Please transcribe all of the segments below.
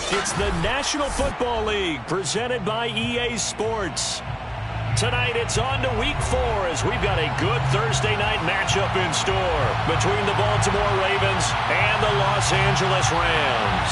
It's the National Football League presented by EA Sports. Tonight it's on to Week 4 as we've got a good Thursday night matchup in store between the Baltimore Ravens and the Los Angeles Rams.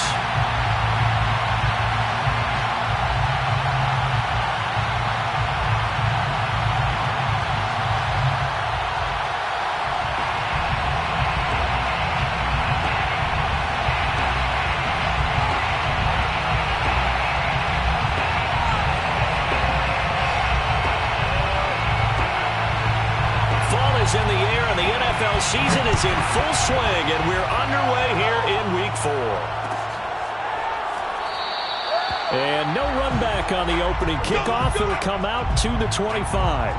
In the air, and the NFL season is in full swing, and we're underway here in Week 4. And no run back on the opening kickoff. It'll come out to the 25.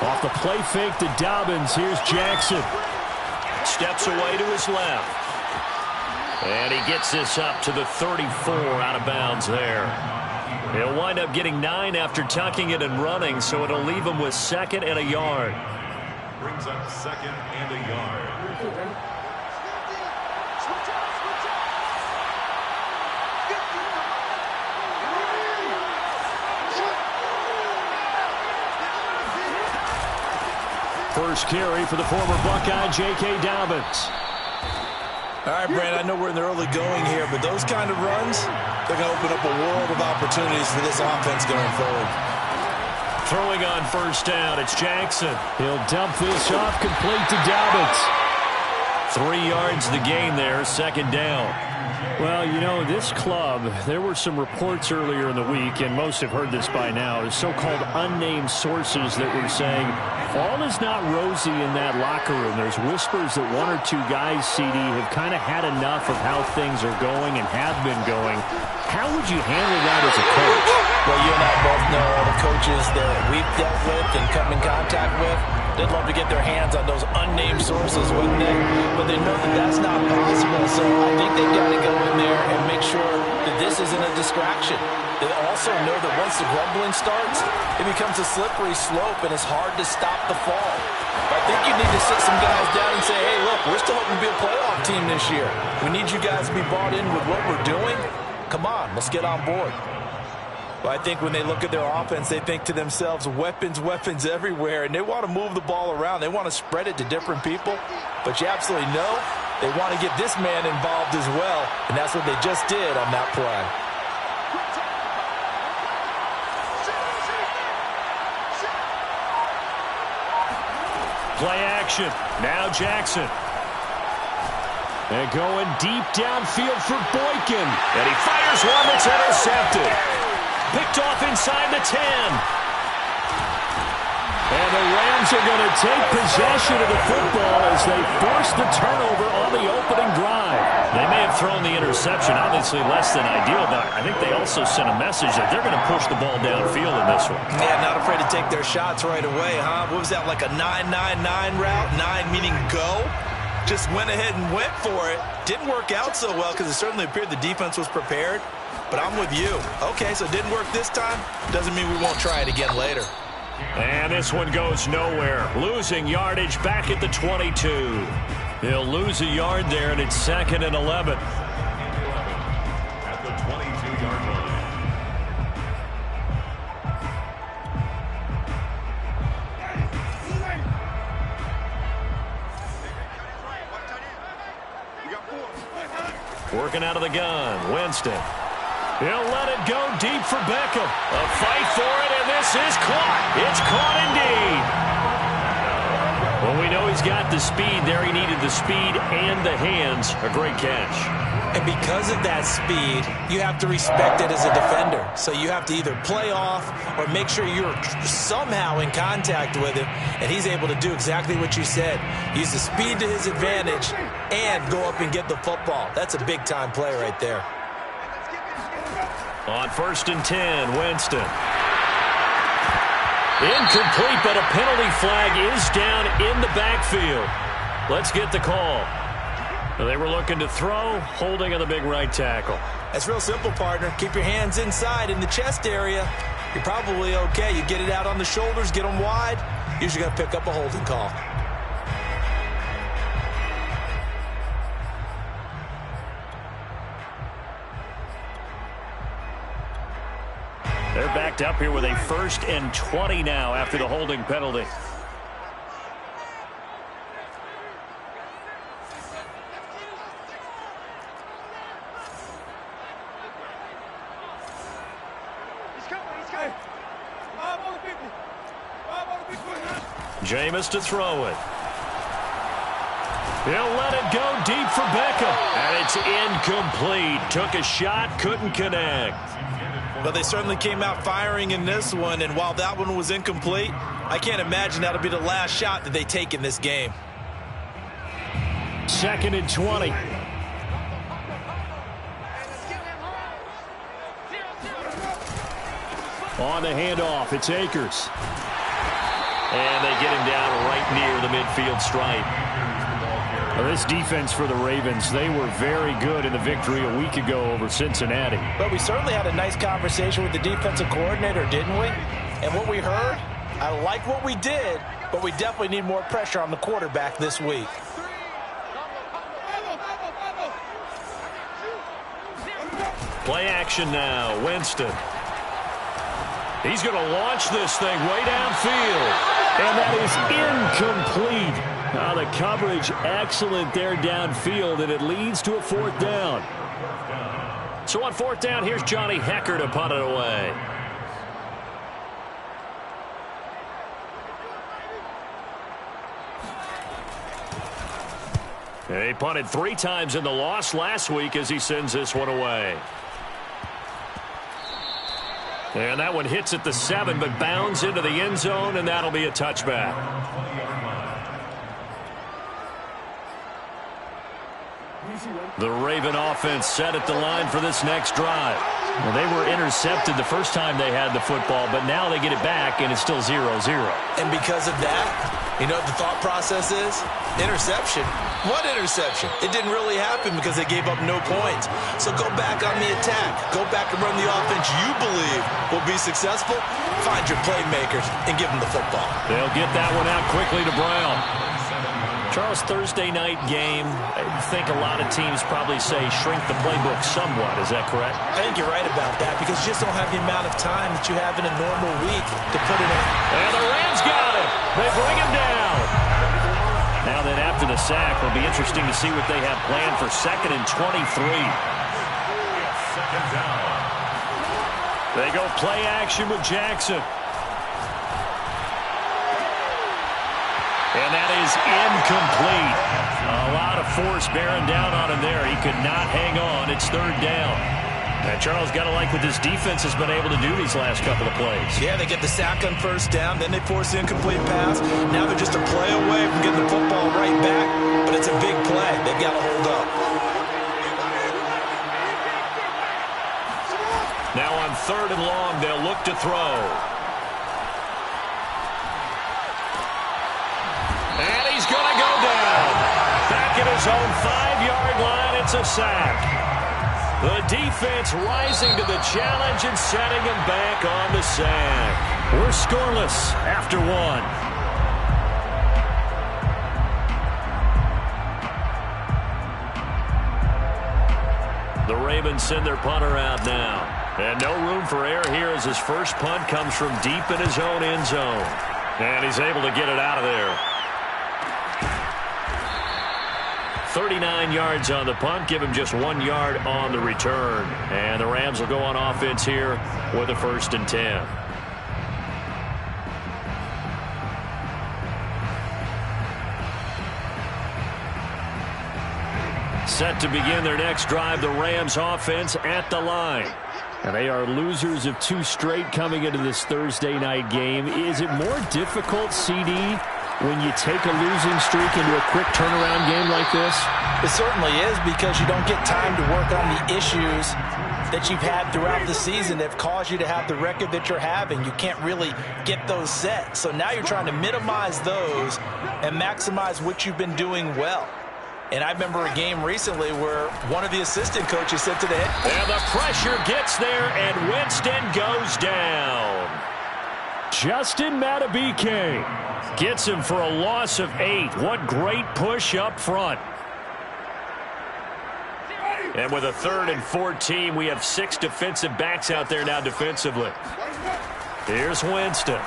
Off the play fake to Dobbins. Here's Jackson. Steps away to his left. And he gets this up to the 34 out of bounds there. He'll wind up getting 9 after tucking it and running, so it'll leave him with 2nd and a yard. Brings up 2nd and a yard. First carry for the former Buckeye, J.K. Dobbins. All right, Brandon, I know we're in the early going here, but those kind of runs, they're going to open up a world of opportunities for this offense going forward. Throwing on first down, it's Jackson. He'll dump this off, complete to Dobbins. 3 yards the gain there, 2nd down. Well, you know, this club, there were some reports earlier in the week, and most have heard this by now, the so-called unnamed sources that were saying all is not rosy in that locker room. There's whispers that 1 or 2 guys, CD, have kind of had enough of how things are going and have been going. How would you handle that as a coach? Well, you and I both know all the coaches that we've dealt with and come in contact with. They'd love to get their hands on those unnamed sources, wouldn't they? But they know that that's not possible, so I think they've got to go in there and make sure that this isn't a distraction. They also know that once the grumbling starts, it becomes a slippery slope, and it's hard to stop the fall. But I think you need to sit some guys down and say, hey, look, we're still hoping to be a playoff team this year. We need you guys to be bought in with what we're doing. Come on, let's get on board. But I think when they look at their offense, they think to themselves, weapons, weapons everywhere, and they want to move the ball around. They want to spread it to different people. But you absolutely know they want to get this man involved as well, and that's what they just did on that play. Play action. Now Jackson. And going deep downfield for Boykin. And he fires one that's intercepted. Picked off inside the 10. And the Rams are going to take possession of the football as they force the turnover on the opening drive. They may have thrown the interception, obviously less than ideal, but I think they also sent a message that they're going to push the ball downfield in this one. Yeah, not afraid to take their shots right away, huh? What was that, like a 9-9-9 route? 9 meaning go? Just went ahead and went for it. Didn't work out so well because it certainly appeared the defense was prepared. But I'm with you. Okay, so it didn't work this time. Doesn't mean we won't try it again later. And this one goes nowhere. Losing yardage back at the 22. He'll lose a yard there, and it's 2nd and 11. At the 22-yard line. Working out of the gun, Winston. He'll let it go deep for Beckham. A fight for it, and this is caught. It's caught indeed. Well, we know he's got the speed there. He needed the speed and the hands. A great catch. And because of that speed, you have to respect it as a defender. So you have to either play off or make sure you're somehow in contact with him, and he's able to do exactly what you said. Use the speed to his advantage and go up and get the football. That's a big-time play right there. On 1st and 10, Winston. Incomplete, but a penalty flag is down in the backfield. Let's get the call. They were looking to throw, holding on the big right tackle. That's real simple, partner. Keep your hands inside in the chest area. You're probably okay. You get it out on the shoulders, get them wide. Usually going to pick up a holding call. They're backed up here with a 1st and 20 now after the holding penalty. Jameis to throw it. He'll let it go deep for Beckham. And it's incomplete. Took a shot, couldn't connect. But they certainly came out firing in this one, and while that one was incomplete, I can't imagine that'll be the last shot that they take in this game. 2nd and 20. On the handoff, it's Akers. And they get him down right near the midfield stripe. Well, this defense for the Ravens, they were very good in the victory a week ago over Cincinnati. But we certainly had a nice conversation with the defensive coordinator, didn't we? And what we heard, I like what we did, but we definitely need more pressure on the quarterback this week. Play action now, Winston. He's going to launch this thing way downfield. And that is incomplete. The coverage excellent there downfield, and it leads to a 4th down. So on 4th down, here's Johnny Hecker to punt it away. He punted 3 times in the loss last week as he sends this one away. And that one hits at the 7, but bounds into the end zone, and that'll be a touchback. The Raven offense set at the line for this next drive. Well, they were intercepted the first time they had the football, but now they get it back, and it's still 0-0. And because of that, you know what the thought process is? Interception. What interception? It didn't really happen because they gave up no points. So go back on the attack. Go back and run the offense you believe will be successful. Find your playmakers and give them the football. They'll get that one out quickly to Brown. Charles, Thursday night game, I think a lot of teams probably say shrink the playbook somewhat. Is that correct? I think you're right about that because you just don't have the amount of time that you have in a normal week to put it in. And the Rams got it. They bring him down. Now then, after the sack, it'll be interesting to see what they have planned for 2nd and 23. They go play action with Jackson. And that is incomplete. A lot of force bearing down on him there. He could not hang on. It's 3rd down. And Charles, got to like what this defense has been able to do these last couple of plays. Yeah, they get the sack on 1st down, then they force the incomplete pass. Now they're just a play away from getting the football right back, but it's a big play. They've got to hold up. Now on 3rd and long, they'll look to throw. And he's going to go down. Back at his own 5-yard line, it's a sack. The defense rising to the challenge and setting him back on the sack. We're scoreless after 1. The Ravens send their punter out now. And no room for error here as his first punt comes from deep in his own end zone. And he's able to get it out of there. 39 yards on the punt, give him just 1 yard on the return. And the Rams will go on offense here with a 1st and 10. Set to begin their next drive, the Rams offense at the line. And they are losers of 2 straight coming into this Thursday night game. Is it more difficult, CD, when you take a losing streak into a quick turnaround game like this? It certainly is because you don't get time to work on the issues that you've had throughout the season that have caused you to have the record that you're having. You can't really get those set. So now you're trying to minimize those and maximize what you've been doing well. And I remember a game recently where one of the assistant coaches said to the head, and the pressure gets there, and Winston goes down. Justin Madubuike gets him for a loss of 8. What great push up front. And with a 3rd and 14, we have 6 defensive backs out there now defensively. Here's Winston.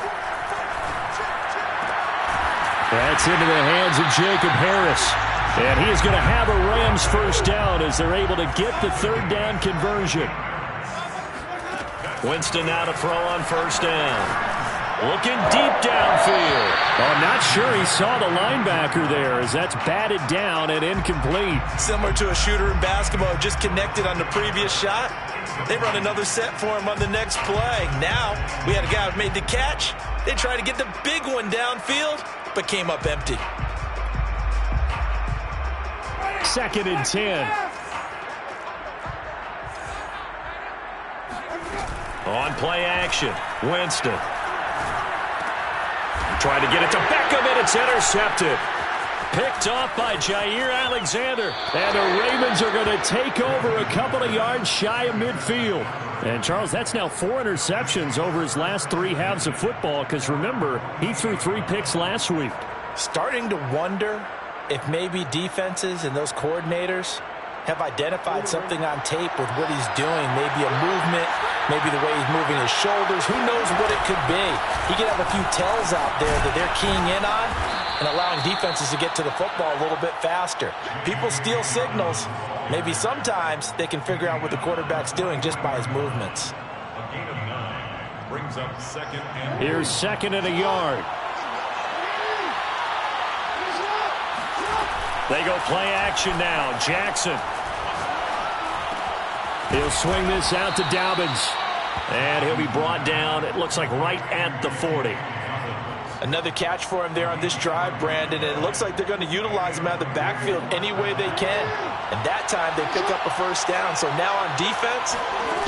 That's into the hands of Jacob Harris. And he is going to have a Rams first down as they're able to get the 3rd down conversion. Winston now to throw on first down. Looking deep downfield. Oh, not sure he saw the linebacker there as that's batted down and incomplete. Similar to a shooter in basketball, just connected on the previous shot. They run another set for him on the next play. Now we had a guy who made the catch. They tried to get the big one downfield, but came up empty. 2nd and 10. On play action, Winston. Trying to get it to Beckham, and it's intercepted. Picked off by Jair Alexander. And the Ravens are going to take over a couple of yards shy of midfield. And, Charles, that's now 4 interceptions over his last 3 halves of football, because, remember, he threw 3 picks last week. Starting to wonder if maybe defenses and those coordinators have identified something on tape with what he's doing. Maybe a movement, maybe the way he's moving his shoulders. Who knows what it could be? He could have a few tells out there that they're keying in on and allowing defenses to get to the football a little bit faster. People steal signals. Maybe sometimes they can figure out what the quarterback's doing just by his movements. A gain of 9 brings up 2nd and Here's 2nd and a yard. They go play action now. Jackson. He'll swing this out to Dobbins. And he'll be brought down, it looks like, right at the 40. Another catch for him there on this drive, Brandon. And it looks like they're going to utilize him out of the backfield any way they can. And that time they pick up a first down. So now on defense,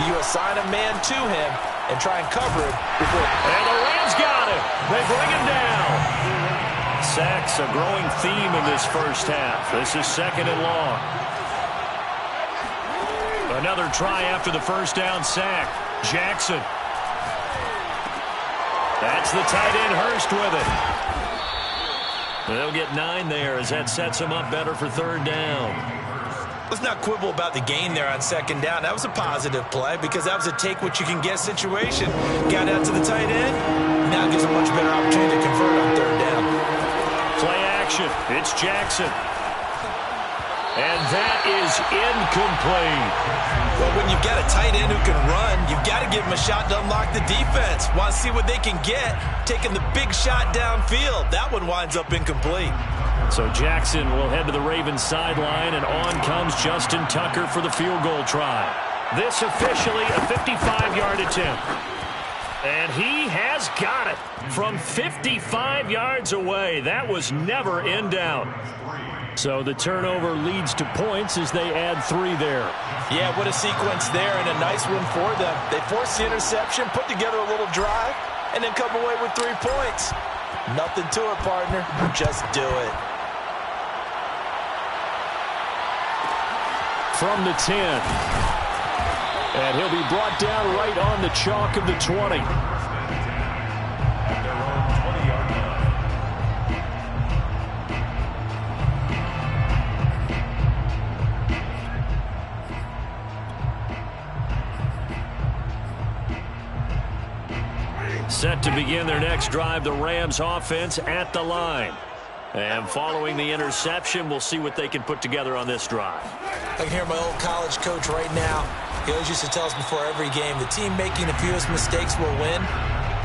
you assign a man to him and try and cover him before. And the Rams got him. They bring him down. Sacks a growing theme in this first half. This is 2nd and long. Another try after the first down sack. Jackson. That's the tight end Hurst with it. They'll get 9 there as that sets them up better for 3rd down. Let's not quibble about the gain there on 2nd down. That was a positive play because that was a take-what-you-can-get situation. Got out to the tight end. Now gives a much better opportunity to convert on 3rd down. Play action. It's Jackson. And that is incomplete. Well, when you've got a tight end who can run, you've got to give him a shot to unlock the defense. Want to see what they can get, taking the big shot downfield. That one winds up incomplete. So Jackson will head to the Ravens sideline, and on comes Justin Tucker for the field goal try. This officially a 55-yard attempt. And he has got it from 55 yards away. That was never in doubt. So the turnover leads to points as they add 3 there. Yeah, what a sequence there, and a nice one for them. They force the interception, put together a little drive, and then come away with 3 points. Nothing to it, partner. Just do it. From the 10. And he'll be brought down right on the chalk of the 20. at their own 20-yard line. Set to begin their next drive, the Rams offense at the line. And following the interception, we'll see what they can put together on this drive. I can hear my old college coach right now. He always used to tell us before every game, the team making the fewest mistakes will win.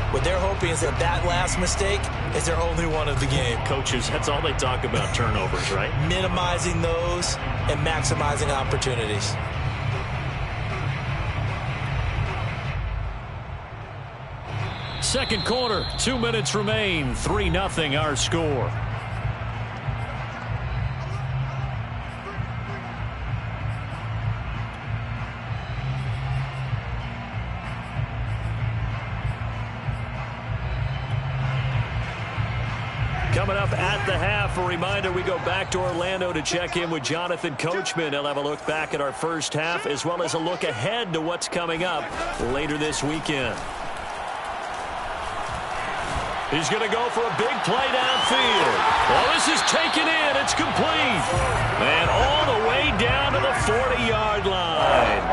What they're hoping is that that last mistake is their only one of the game. Coaches, that's all they talk about, turnovers, right? Minimizing those and maximizing opportunities. Second quarter, 2 minutes remain, 3-0 our score. coming up at the half. A reminder, we go back to Orlando to check in with Jonathan Coachman. He'll have a look back at our first half as well as a look ahead to what's coming up later this weekend. He's going to go for a big play downfield. Well, this is taken in. It's complete. And all the way down to the 40-yard line.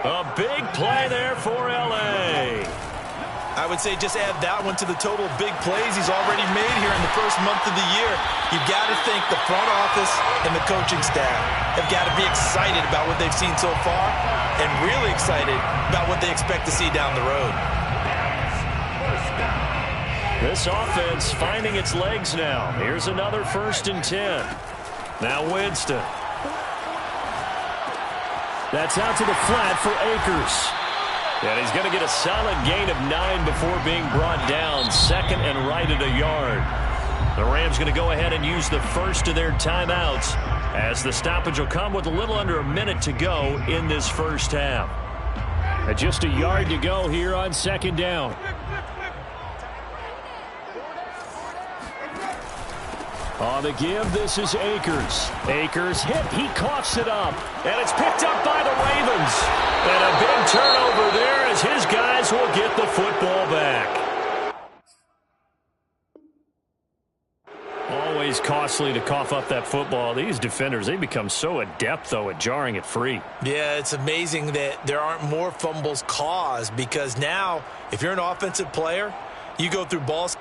A big play there for L.A. I would say just add that one to the total big plays he's already made here in the first month of the year. You've got to think the front office and the coaching staff have got to be excited about what they've seen so far and really excited about what they expect to see down the road. This offense finding its legs now. Here's another 1st and 10. Now Winston. That's out to the flat for Akers. And he's going to get a solid gain of 9 before being brought down. 2nd and right at a yard. The Rams going to go ahead and use the first of their timeouts as the stoppage will come with a little under a minute to go in this first half. And just a yard to go here on 2nd down. On the give, this is Akers. Akers hit. He coughs it up. And it's picked up by the Ravens. And a big turnover there as his guys will get the football back. Always costly to cough up that football. These defenders, they become so adept, though, at jarring it free. Yeah, it's amazing that there aren't more fumbles caused because now, if you're an offensive player, you go through balls.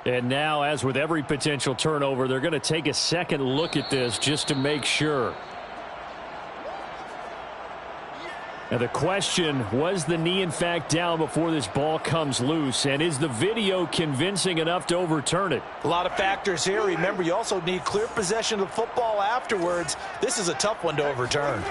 And now, as with every potential turnover, they're going to take a second look at this just to make sure. Now the question, was the knee in fact down before this ball comes loose? And is the video convincing enough to overturn it? A lot of factors here. Remember, you also need clear possession of the football afterwards. This is a tough one to overturn.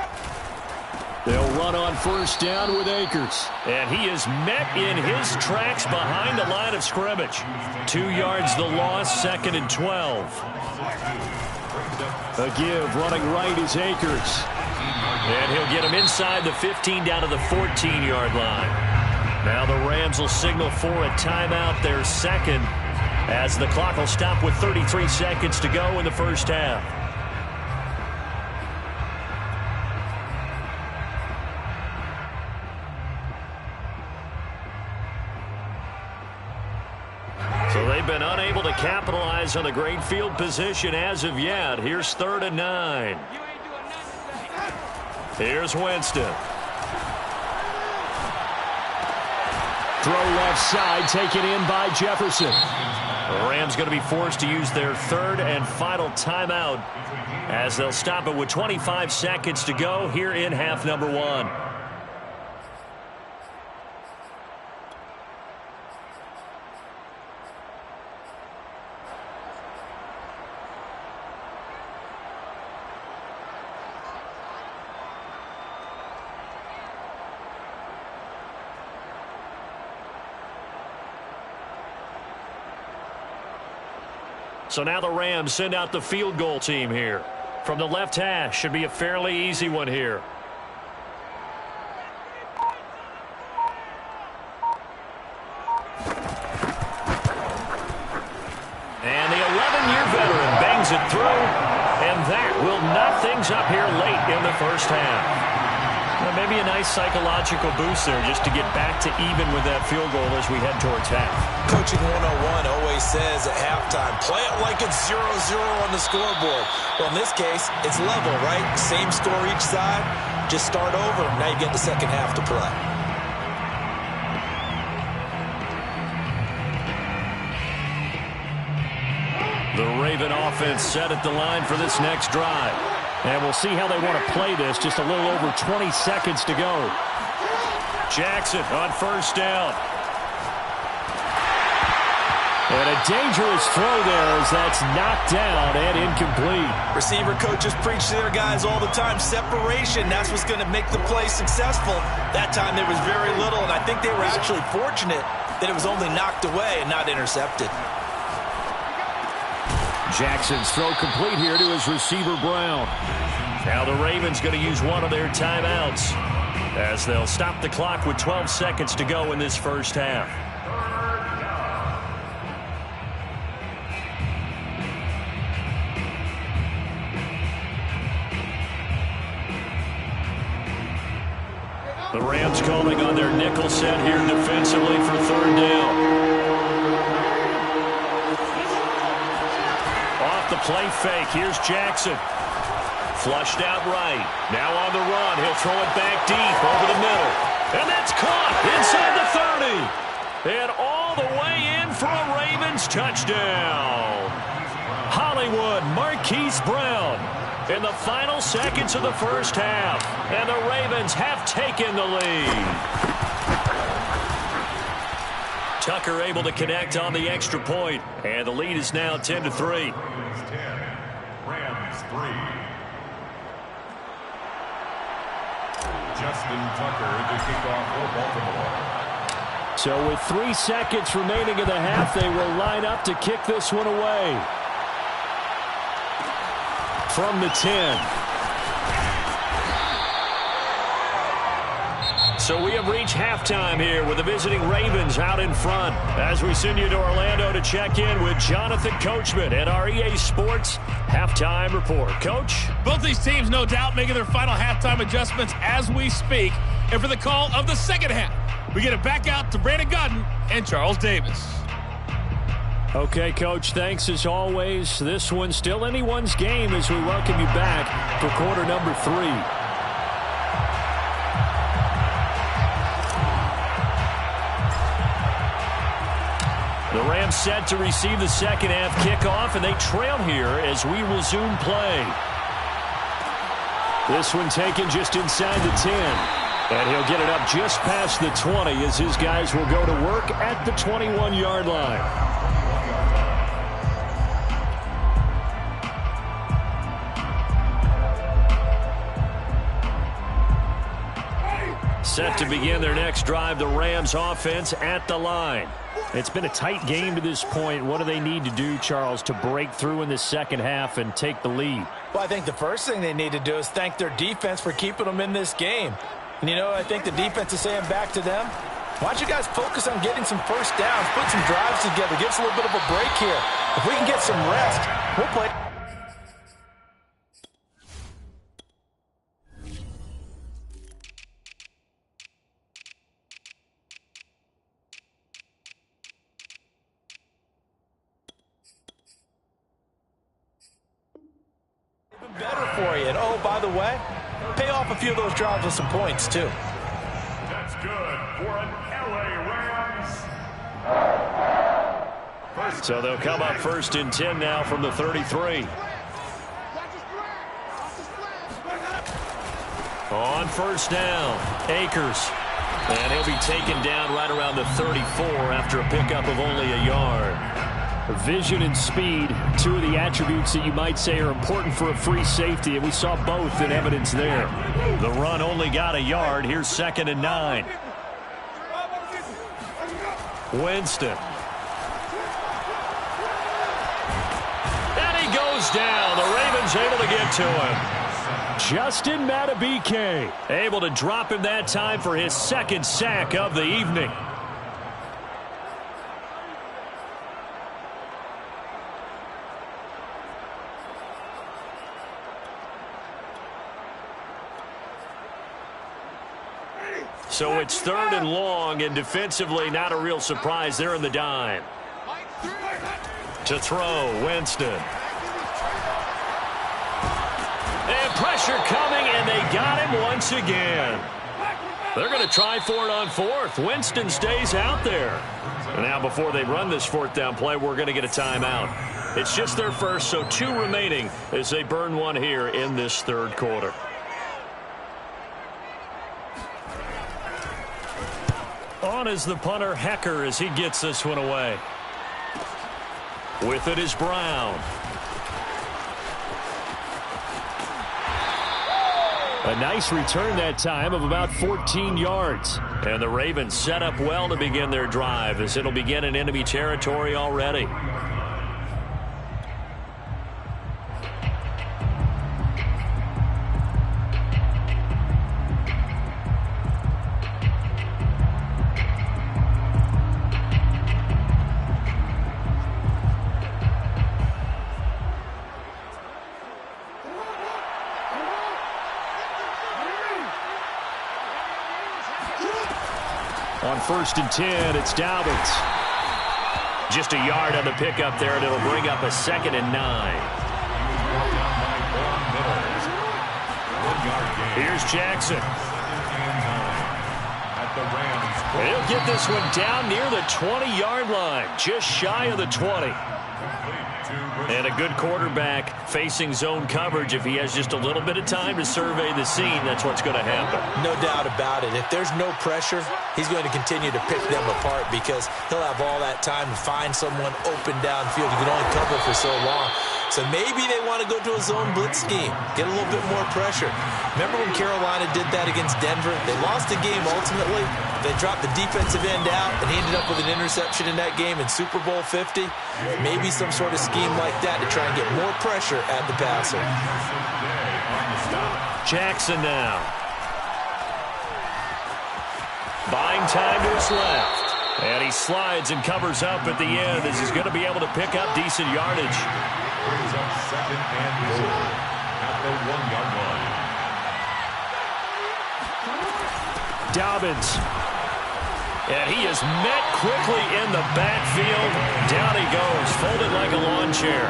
They'll run on 1st down with Akers. And he is met in his tracks behind the line of scrimmage. 2 yards the loss, 2nd and 12. A give, running right is Akers. And he'll get him inside the 15 down to the 14-yard line. Now the Rams will signal for a timeout, their 2nd, as the clock will stop with 33 seconds to go in the first half. So they've been unable to capitalize on the great field position as of yet. Here's 3rd and 9. Here's Winston. Throw left side, taken in by Jefferson. The Rams going to be forced to use their 3rd and final timeout as they'll stop it with 25 seconds to go here in half number 1. So now the Rams send out the field goal team here. From the left hash, should be a fairly easy one here. And the 11-year veteran bangs it through. And that will knock things up here late in the first half. Well, maybe a nice psychological boost there just to get back to even with that field goal as we head towards half. Coaching 101 always says at halftime, play it like it's 0-0 on the scoreboard. Well, in this case, it's level, right? Same score each side. Just start over. Now you get the second half to play. The Raven offense set at the line for this next drive. And we'll see how they want to play this. Just a little over 20 seconds to go. Jackson on 1st down. And a dangerous throw there as that's knocked down and incomplete. Receiver coaches preach to their guys all the time. Separation, that's what's going to make the play successful. That time there was very little, and I think they were actually fortunate that it was only knocked away and not intercepted. Jackson's throw complete here to his receiver, Brown. Now the Ravens going to use one of their timeouts as they'll stop the clock with 12 seconds to go in this first half. The Rams calling on their nickel set here defensively for third down. Off the play fake, here's Jackson. Flushed out right. Now on the run. He'll throw it back deep over the middle. And that's caught inside the 30. And all the way in for a Ravens touchdown. Hollywood Marquise Brown in the final seconds of the first half. And the Ravens have taken the lead. Tucker able to connect on the extra point. And the lead is now 10-3. 10, Rams 3. Justin Tucker to kick off for Baltimore. So with 3 seconds remaining in the half, they will line up to kick this one away. From the 10. So we have reached halftime here with the visiting Ravens out in front. As we send you to Orlando to check in with Jonathan Coachman at our EA Sports Halftime Report. Coach? Both these teams, no doubt, making their final halftime adjustments as we speak. And for the call of the second half, we get it back out to Brandon Gutton and Charles Davis. Okay, Coach, thanks as always. This one's still anyone's game as we welcome you back for quarter number 3. The Rams set to receive the second half kickoff, and they trail here as we resume play. This one taken just inside the 10. And he'll get it up just past the 20 as his guys will go to work at the 21-yard line. Set to begin their next drive, the Rams offense at the line. It's been a tight game to this point. What do they need to do, Charles, to break through in the second half and take the lead? Well, I think the first thing they need to do is thank their defense for keeping them in this game. And, you know, I think the defense is saying back to them, why don't you guys focus on getting some first downs, put some drives together, give us a little bit of a break here. If we can get some rest, we'll play. Better for you. And, oh, by the way, pay off a few of those drives with some points, too. That's good for an LA Rams. So they'll come up first and 10 now from the 33. On first down, Akers. And he'll be taken down right around the 34 after a pickup of only a yard. Vision and speed, two of the attributes that you might say are important for a free safety, and we saw both in evidence there. The run only got a yard. Here's 2nd and 9. Winston. And he goes down. The Ravens able to get to him. Justin Matabike able to drop him that time for his second sack of the evening. So it's 3rd and long, and defensively not a real surprise. They're in the dime. To throw, Winston. And pressure coming, and they got him once again. They're going to try for it on 4th. Winston stays out there. And now before they run this 4th down play, we're going to get a timeout. It's just their first, so 2 remaining as they burn one here in this 3rd quarter. On is the punter, Hecker, as he gets this one away. With it is Brown. A nice return that time of about 14 yards. And the Ravens set up well to begin their drive as it'll begin in enemy territory already. 1st and 10. It's Dobbins. Just a yard on the pickup there, and it'll bring up a 2nd and 9. Here's Jackson. He'll get this one down near the 20-yard line, just shy of the 20. And a good quarterback facing zone coverage. If he has just a little bit of time to survey the scene, that's what's going to happen. No doubt about it. If there's no pressure, he's going to continue to pick them apart because he'll have all that time to find someone open downfield. You can only cover for so long. So maybe they want to go to a zone blitz scheme, get a little bit more pressure. Remember when Carolina did that against Denver? They lost the game ultimately. They dropped the defensive end out, and he ended up with an interception in that game in Super Bowl 50. Maybe some sort of scheme like that to try and get more pressure at the passer. Jackson now. Buying time to his left. And he slides and covers up at the end as he's going to be able to pick up decent yardage. Brings up 2nd and 4 at the 1-yard line. Dobbins. And he is met quickly in the backfield. Down he goes, folded like a lawn chair.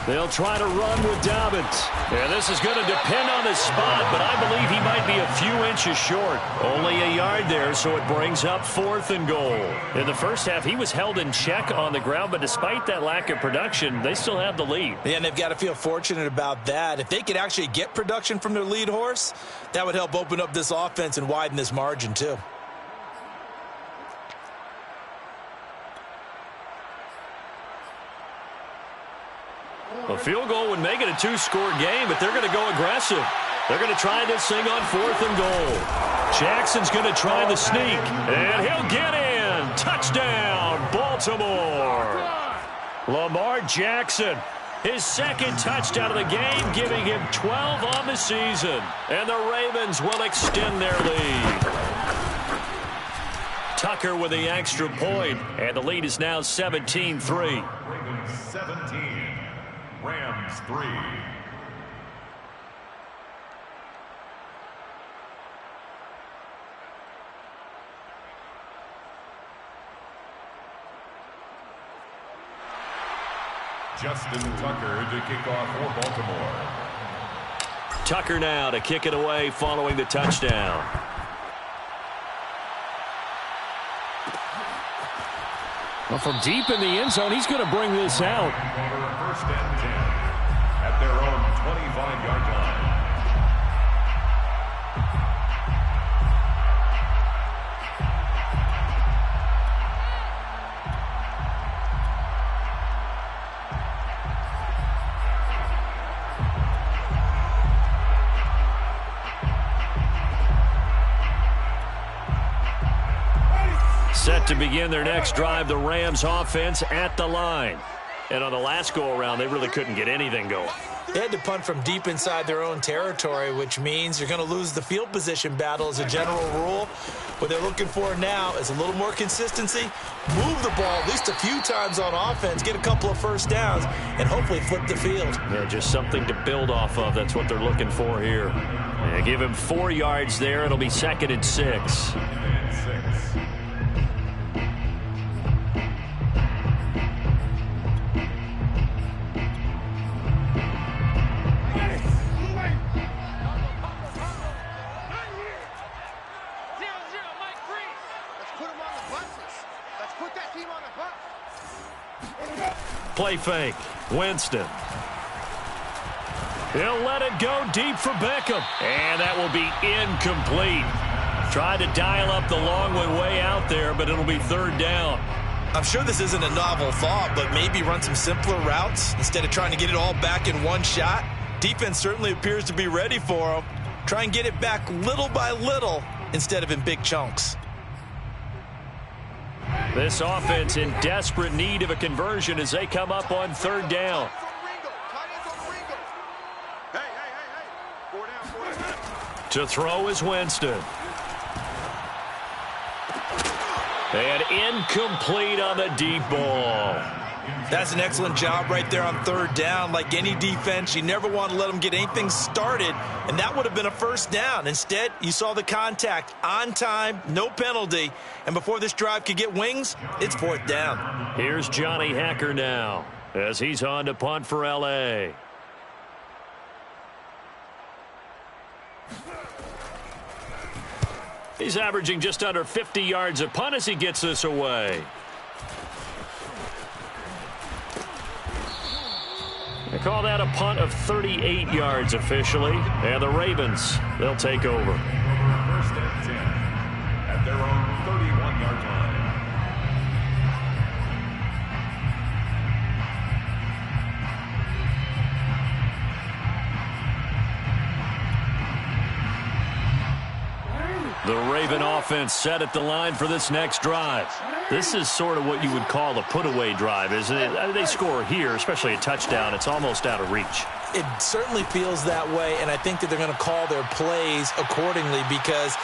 They'll try to run with Dobbins. And this is going to depend on the spot, but I believe he might be a few inches short. Only a yard there, so it brings up 4th and goal. In the first half, he was held in check on the ground, but despite that lack of production, they still have the lead. Yeah, and they've got to feel fortunate about that. If they could actually get production from their lead horse, that would help open up this offense and widen this margin too. A field goal would make it a 2-score game, but they're going to go aggressive. They're going to try this thing on 4th and goal. Jackson's going to try the sneak, and he'll get in. Touchdown, Baltimore. Lamar Jackson, his 2nd touchdown of the game, giving him 12 on the season. And the Ravens will extend their lead. Tucker with the extra point, and the lead is now 17-3. Ravens 17. Rams 3. Justin Tucker to kick off for Baltimore. Tucker now to kick it away following the touchdown. Well, from deep in the end zone, he's going to bring this out. 1st and 10 at their own 25-yard line. Set to begin their next drive, the Rams offense at the line. And on the last go-around, they really couldn't get anything going. They had to punt from deep inside their own territory, which means you're going to lose the field position battle as a general rule. What they're looking for now is a little more consistency, move the ball at least a few times on offense, get a couple of first downs, and hopefully flip the field. Yeah, just something to build off of. That's what they're looking for here. Yeah, give him 4 yards there. It'll be 2nd and 6. Play fake. Winston. He'll let it go deep for Beckham. And that will be incomplete. Tried to dial up the long one way out there, but it'll be 3rd down. I'm sure this isn't a novel thought, but maybe run some simpler routes instead of trying to get it all back in one shot. Defense certainly appears to be ready for him. Try and get it back little by little instead of in big chunks. This offense in desperate need of a conversion as they come up on third down. To throw is Winston. And incomplete on the deep ball. That's an excellent job right there on third down. Like any defense, you never want to let them get anything started, and that would have been a first down. Instead, you saw the contact on time, no penalty, and before this drive could get wings, it's fourth down. Here's Johnny Hacker now as he's on to punt for L.A. He's averaging just under 50 yards a punt as he gets this away. They call that a punt of 38 yards officially. And the Ravens, they'll take over. First and 10 at their own 31-yard line. The Raven offense set at the line for this next drive. This is sort of what you would call a put-away drive, isn't it? They score here, especially a touchdown. It's almost out of reach. It certainly feels that way, and I think that they're going to call their plays accordingly because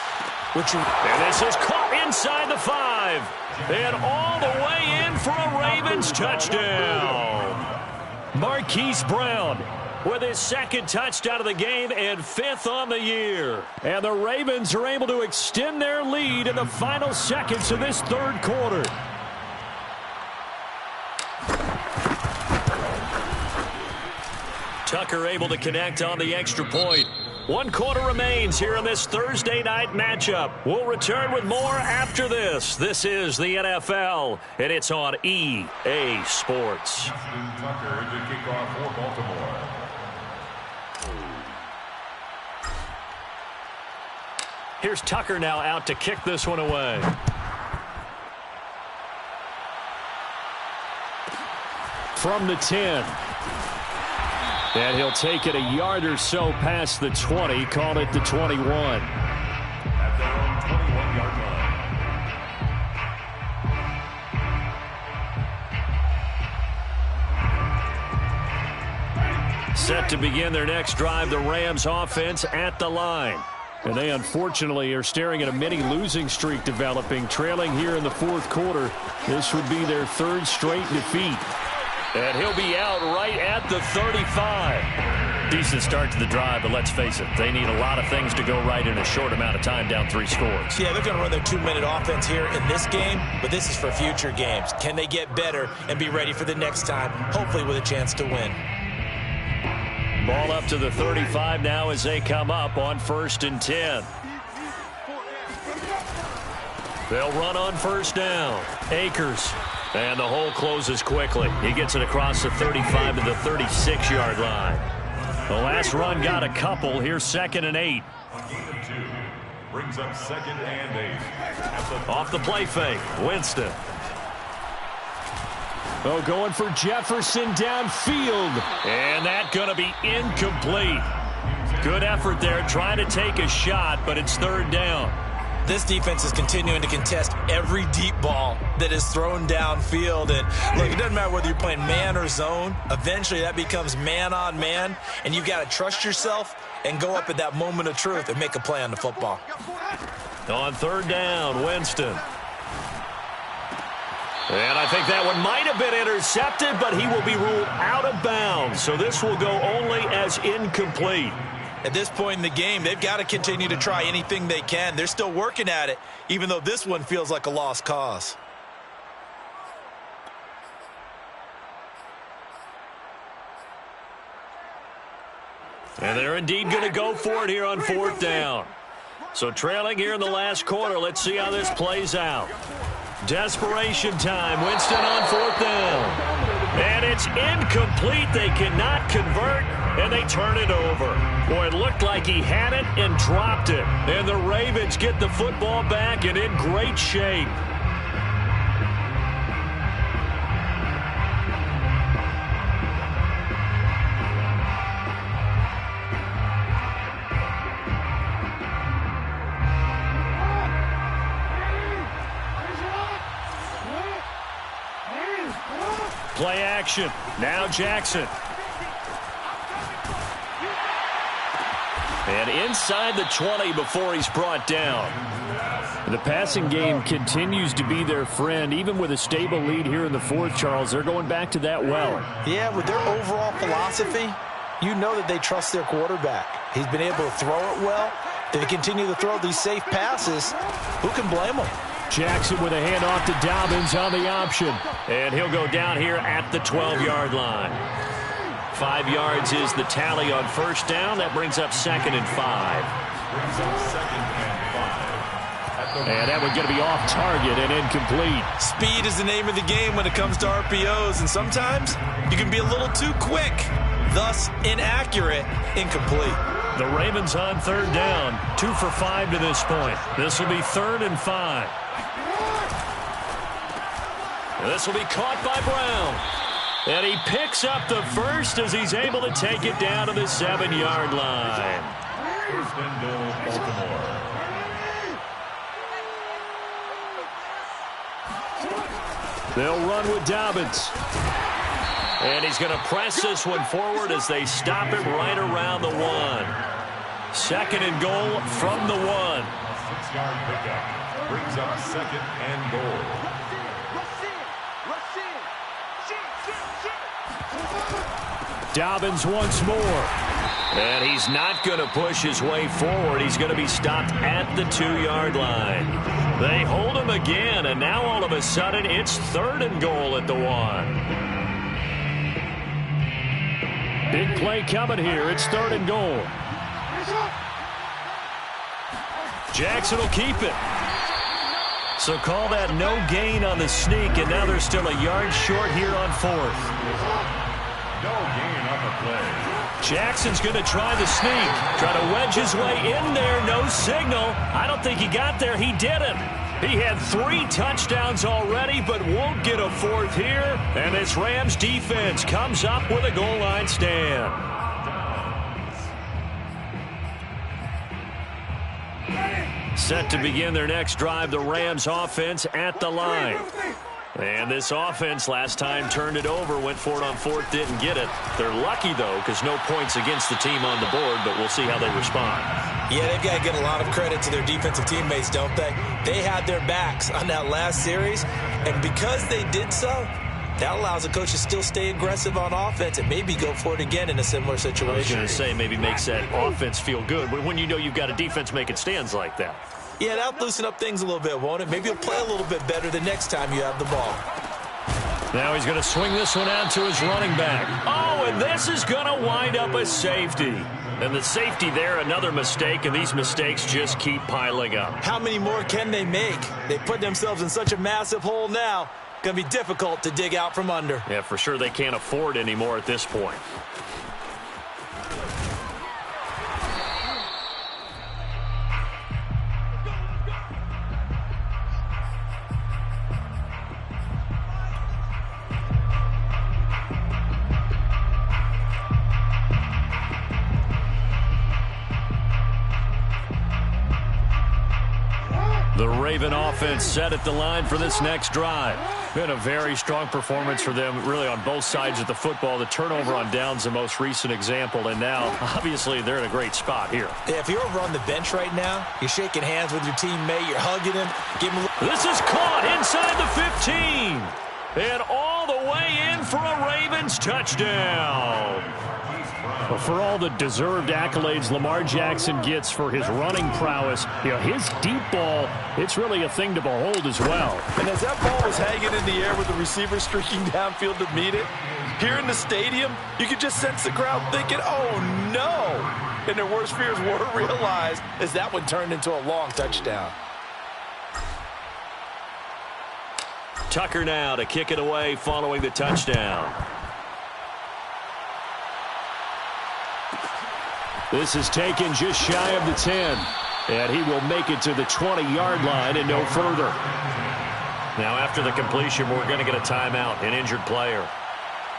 And this is caught inside the 5. And all the way in for a Ravens touchdown. Marquise Brown with his second touchdown of the game and 5th on the year. And the Ravens are able to extend their lead in the final seconds of this third quarter. Tucker able to connect on the extra point. 1 quarter remains here in this Thursday night matchup. We'll return with more after this. This is the NFL, and it's on EA Sports. Tucker to kick off for Baltimore. Here's Tucker now out to kick this one away. From the 10. And he'll take it a yard or so past the 20, call it the 21. At their own 21-yard line. Set to begin their next drive, the Rams offense at the line. And they unfortunately are staring at a mini losing streak developing, trailing here in the fourth quarter. This would be their 3rd straight defeat. And he'll be out right at the 35. Decent start to the drive, but let's face it, they need a lot of things to go right in a short amount of time, down 3 scores. Yeah, they're going to run their 2-minute offense here in this game, but this is for future games. Can they get better and be ready for the next time, hopefully with a chance to win? Ball up to the 35 now as they come up on 1st and 10. They'll run on 1st down. Akers. And the hole closes quickly. He gets it across the 35 to the 36-yard line. The last run got a couple. Here's 2nd and 8. Gain of 2 brings up 2nd and 8. Off the play fake. Winston. Oh, going for Jefferson downfield. And that's going to be incomplete. Good effort there trying to take a shot, but it's 3rd down. This defense is continuing to contest every deep ball that is thrown downfield. And look, it doesn't matter whether you're playing man or zone. Eventually that becomes man on man, and you've got to trust yourself and go up at that moment of truth and make a play on the football. On 3rd down, Winston. And I think that one might have been intercepted, but he will be ruled out of bounds. So this will go only as incomplete. At this point in the game, they've got to continue to try anything they can. They're still working at it, even though this one feels like a lost cause. And they're indeed going to go for it here on 4th down. So trailing here in the last quarter, let's see how this plays out. Desperation time. Winston on 4th down. And it's incomplete. They cannot convert, and they turn it over. Boy, it looked like he had it and dropped it. And the Ravens get the football back and in great shape. Play action. Now Jackson. And inside the 20 before he's brought down. The passing game continues to be their friend. Even with a stable lead here in the fourth, Charles, they're going back to that well. Yeah, with their overall philosophy, you know that they trust their quarterback. He's been able to throw it well. They continue to throw these safe passes. Who can blame them? Jackson with a handoff to Dobbins on the option. And he'll go down here at the 12-yard line. 5 yards is the tally on first down. That brings up 2nd and 5. And that one's going to be off target and incomplete. Speed is the name of the game when it comes to RPOs, and sometimes you can be a little too quick, thus inaccurate, incomplete. The Ravens on 3rd down, 2 for 5 to this point. This will be 3rd and 5. This will be caught by Brown. And he picks up the first as he's able to take it down to the 7-yard line. First and goal, Baltimore. They'll run with Dobbins. And he's going to press this one forward as they stop it right around the 1. 2nd and goal from the 1. 6-yard pickup brings up 2nd and goal. Dobbins once more. And he's not going to push his way forward. He's going to be stopped at the 2-yard line. They hold him again, and now all of a sudden it's 3rd and goal at the 1. Big play coming here. It's 3rd and goal. Jackson will keep it. So call that no gain on the sneak, and now they're still a yard short here on 4th. No gain on the play. Jackson's going to try the sneak. Try to wedge his way in there. No signal. I don't think he got there. He didn't. He had 3 touchdowns already, but won't get a 4th here. And this Rams defense comes up with a goal line stand. Set to begin their next drive, the Rams offense at the line. And this offense last time turned it over, went for it on 4th, didn't get it. They're lucky, though, because no points against the team on the board, but we'll see how they respond. Yeah, they've got to give a lot of credit to their defensive teammates, don't they? They had their backs on that last series, and because they did so, that allows the coach to still stay aggressive on offense and maybe go for it again in a similar situation. I was going to say maybe makes that offense feel good, but when you know you've got a defense making stands like that. Yeah, that'll loosen up things a little bit, won't it? Maybe you'll play a little bit better the next time you have the ball. Now he's going to swing this one out to his running back. Oh, and this is going to wind up a safety. And the safety there, another mistake, and these mistakes just keep piling up. How many more can they make? They put themselves in such a massive hole now. Going to be difficult to dig out from under. Yeah, for sure they can't afford any more at this point. The Raven offense set at the line for this next drive. Been a very strong performance for them, really, on both sides of the football. The turnover on downs, the most recent example, and now, obviously, they're in a great spot here. Yeah, if you're over on the bench right now, you're shaking hands with your teammate, you're hugging him, giving him. This is caught inside the 15, and all the way in for a Ravens touchdown. Well, for all the deserved accolades Lamar Jackson gets for his running prowess, his deep ball, it's really a thing to behold as well. And as that ball was hanging in the air with the receiver streaking downfield to meet it, here in the stadium, you could just sense the crowd thinking, oh, no. And their worst fears were realized as that one turned into a long touchdown. Tucker now to kick it away following the touchdown. This is taken just shy of the 10. And he will make it to the 20-yard line and no further. Now after the completion, we're going to get a timeout, an injured player.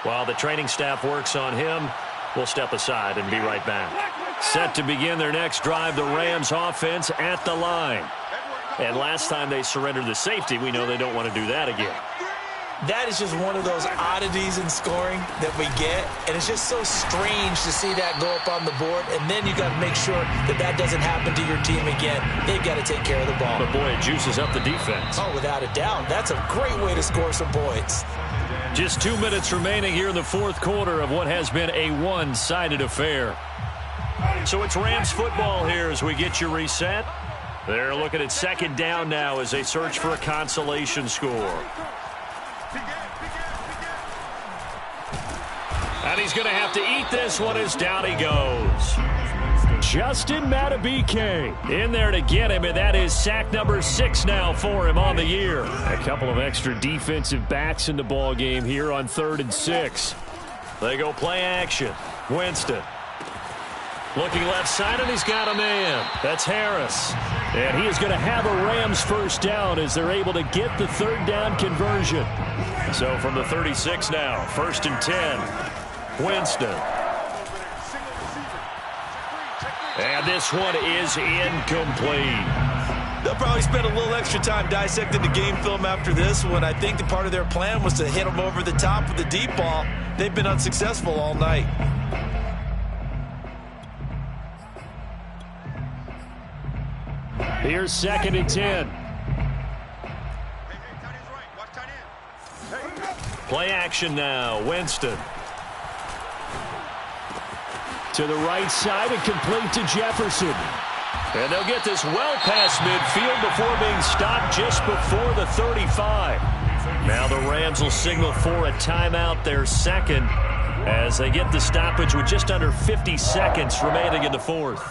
While the training staff works on him, we'll step aside and be right back. Set to begin their next drive, the Rams offense at the line. And last time they surrendered the safety, we know they don't want to do that again. That is just one of those oddities in scoring that we get, and it's just so strange to see that go up on the board, and then you got to make sure that that doesn't happen to your team again. They've got to take care of the ball. But, boy, it juices up the defense. Oh, without a doubt. That's a great way to score some points. Just 2 minutes remaining here in the fourth quarter of what has been a one-sided affair. So it's Rams football here as we get you reset. They're looking at second down now as they search for a consolation score. And he's going to have to eat this one as down he goes. Justin Madubuike in there to get him, and that is sack number 6 now for him on the year. A couple of extra defensive backs in the ball game here on 3rd and 6. They go play action. Winston looking left side, and he's got a man. That's Harris. And he is going to have a Rams first down as they're able to get the 3rd down conversion. So from the 36 now, 1st and 10. Winston. And this one is incomplete. They'll probably spend a little extra time dissecting the game film after this one. I think the part of their plan was to hit them over the top with the deep ball. They've been unsuccessful all night. Here's 2nd and 10. Play action now. Winston. To the right side and complete to Jefferson. And they'll get this well past midfield before being stopped just before the 35. Now the Rams will signal for a timeout, their second, as they get the stoppage with just under 50 seconds remaining in the fourth.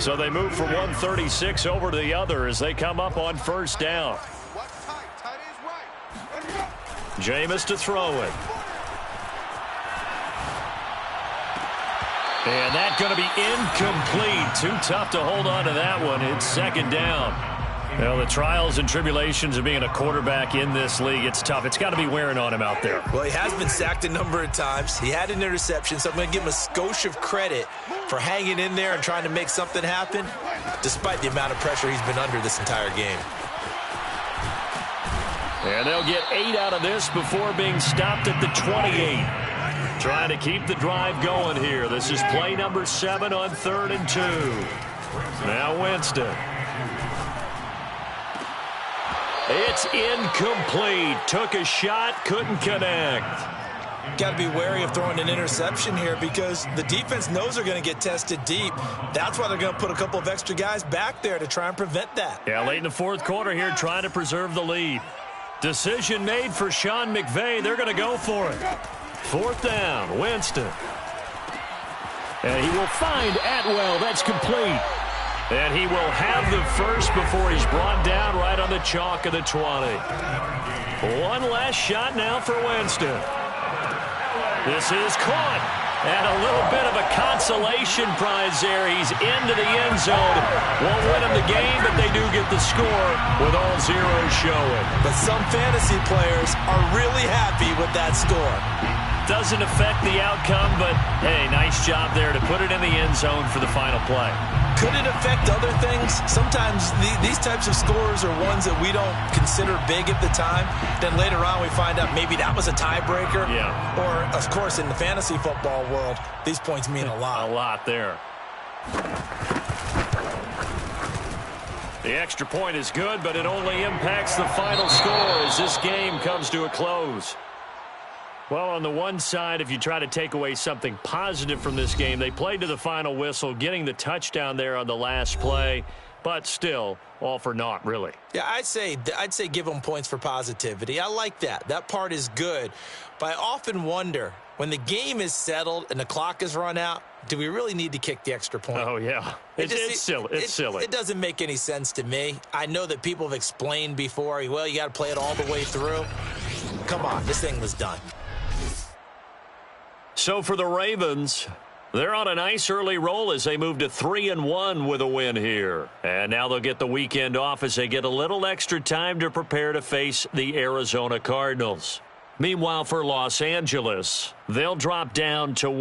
So they move from 136 over to the other as they come up on 1st down. Jameis to throw it. And that's going to be incomplete. Too tough to hold on to that one. It's 2nd down. Well, the trials and tribulations of being a quarterback in this league, it's tough. It's got to be wearing on him out there. Well, he has been sacked a number of times. He had an interception, so I'm going to give him a skosh of credit for hanging in there and trying to make something happen, despite the amount of pressure he's been under this entire game. And they'll get 8 out of this before being stopped at the 28. Trying to keep the drive going here. This is play number 7 on 3rd and 2. Now Winston. It's incomplete. Took a shot, couldn't connect. Got to be wary of throwing an interception here because the defense knows they're going to get tested deep. That's why they're going to put a couple of extra guys back there to try and prevent that. Yeah, late in the fourth quarter here, trying to preserve the lead. Decision made for Sean McVay. They're going to go for it. 4th down, Winston. And he will find Atwell. That's complete. And he will have the first before he's brought down right on the chalk of the 20. One last shot now for Winston. This is caught. And a little bit of a consolation prize there. He's into the end zone. Won't win him the game, but they do get the score with all zeros showing. But some fantasy players are really happy with that score. Doesn't affect the outcome, but, hey, nice job there to put it in the end zone for the final play. Could it affect other things? Sometimes these types of scores are ones that we don't consider big at the time. Then later on we find out maybe that was a tiebreaker. Yeah. Or, of course, in the fantasy football world, these points mean a lot. A lot there. The extra point is good, but it only impacts the final score as this game comes to a close. Well, on the one side, if you try to take away something positive from this game, they played to the final whistle, getting the touchdown there on the last play, but still, all for naught, really. Yeah, I'd say give them points for positivity. I like that. That part is good. But I often wonder, when the game is settled and the clock is run out, do we really need to kick the extra point? Oh, yeah. It's silly. It's silly. It doesn't make any sense to me. I know that people have explained before, well, you got to play it all the way through. Come on, this thing was done. So for the Ravens, they're on a nice early roll as they move to 3-1 with a win here. And now they'll get the weekend off as they get a little extra time to prepare to face the Arizona Cardinals. Meanwhile, for Los Angeles, they'll drop down to